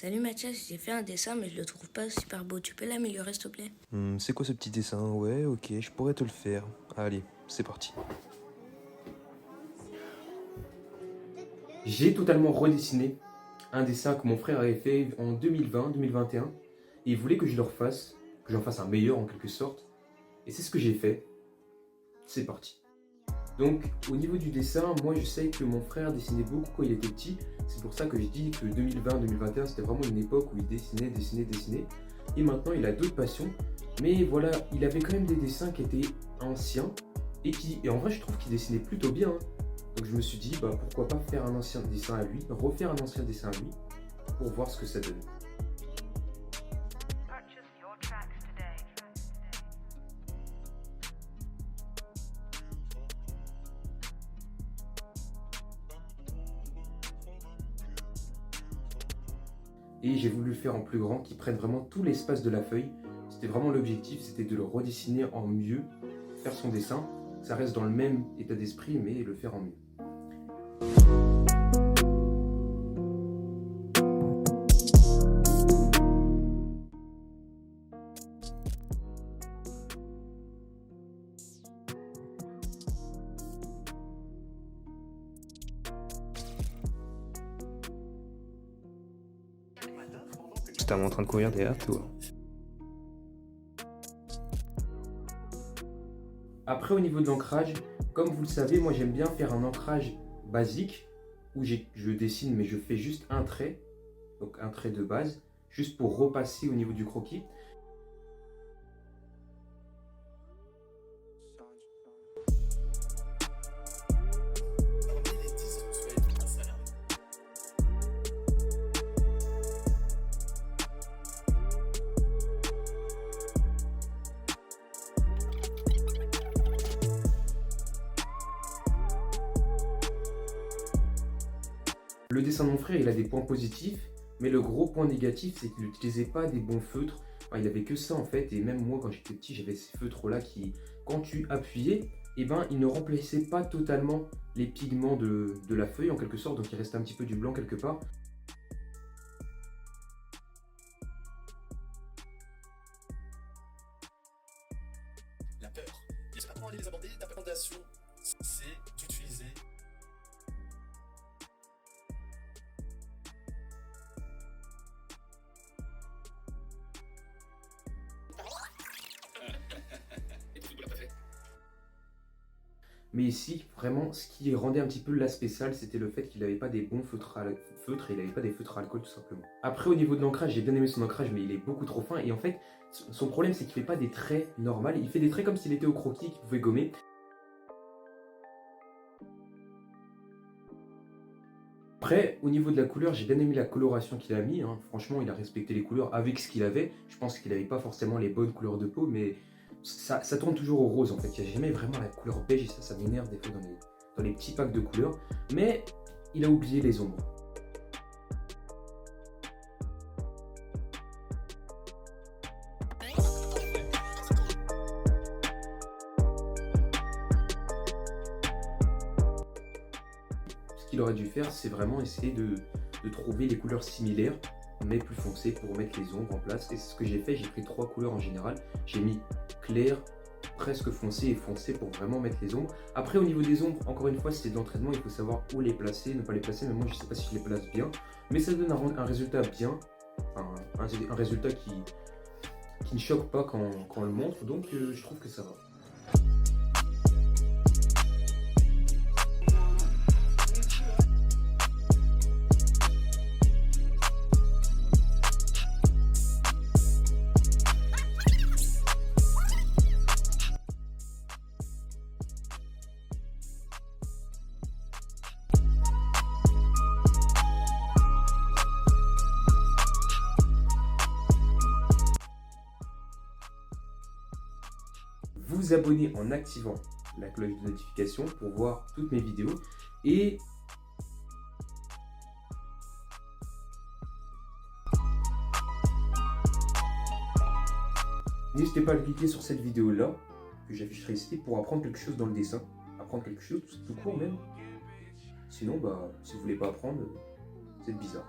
Salut Mathias, j'ai fait un dessin mais je le trouve pas super beau. Tu peux l'améliorer s'il te plaît? C'est quoi ce petit dessin? Ouais, ok, je pourrais te le faire. Allez, c'est parti. J'ai totalement redessiné un dessin que mon frère avait fait en 2020-2021 et il voulait que je le refasse, que j'en fasse un meilleur en quelque sorte. Et c'est ce que j'ai fait. C'est parti. Donc au niveau du dessin, moi je sais que mon frère dessinait beaucoup quand il était petit. C'est pour ça que je dis que 2020-2021 c'était vraiment une époque où il dessinait. Et maintenant il a d'autres passions. Mais voilà, il avait quand même des dessins qui étaient anciens et en vrai je trouve qu'il dessinait plutôt bien, hein. Donc je me suis dit, pourquoi pas faire un ancien dessin à lui, refaire un ancien dessin à lui, pour voir ce que ça donne. Et j'ai voulu le faire en plus grand, qui prenne vraiment tout l'espace de la feuille. C'était vraiment l'objectif, c'était de le redessiner en mieux, faire son dessin. Ça reste dans le même état d'esprit, mais le faire en mieux. J'étais en train de courir derrière toi. Après, au niveau de l'ancrage, comme vous le savez, moi j'aime bien faire un ancrage basique où je dessine mais je fais juste un trait, donc un trait de base, juste pour repasser au niveau du croquis. Le dessin de mon frère, il a des points positifs, mais le gros point négatif, c'est qu'il n'utilisait pas des bons feutres. Enfin, il avait que ça en fait, et même moi quand j'étais petit, j'avais ces feutres-là qui, quand tu appuyais, ils ne remplaçaient pas totalement les pigments de la feuille en quelque sorte, donc il restait un petit peu du blanc quelque part. La peur. Et je sais pas comment aller les aborder. Ta recommandation, c'est d'utiliser et tout l'a pas fait. Mais ici, vraiment, ce qui rendait un petit peu l'aspect sale, c'était le fait qu'il n'avait pas des bons feutres et il n'avait pas des feutres à alcool tout simplement. Après, au niveau de l'ancrage, j'ai bien aimé son ancrage, mais il est beaucoup trop fin. Et en fait, son problème, c'est qu'il fait pas des traits normaux. Il fait des traits comme s'il était au croquis, qu'il pouvait gommer. Après, au niveau de la couleur, j'ai bien aimé la coloration qu'il a mis, hein. Franchement, il a respecté les couleurs avec ce qu'il avait. Je pense qu'il n'avait pas forcément les bonnes couleurs de peau, mais ça tourne toujours au rose en fait. Il n'y a jamais vraiment la couleur beige et ça m'énerve des fois dans les petits packs de couleurs. Mais il a oublié les ombres. Ce qu'il aurait dû faire, c'est vraiment essayer de trouver les couleurs similaires, mais plus foncées pour mettre les ombres en place. Et c'est ce que j'ai fait, j'ai pris 3 couleurs en général. J'ai mis clair, presque foncé et foncé pour vraiment mettre les ombres. Après, au niveau des ombres, encore une fois, c'est de l'entraînement, il faut savoir où les placer, ne pas les placer. Mais moi, je ne sais pas si je les place bien. Mais ça donne un résultat bien, un résultat qui ne choque pas quand on le montre. Donc, je trouve que ça va. Vous abonner en activant la cloche de notification pour voir toutes mes vidéos et n'hésitez pas à cliquer sur cette vidéo là que j'afficherai ici pour apprendre quelque chose dans le dessin, apprendre quelque chose tout court même. Sinon si vous voulez pas apprendre, c'est bizarre.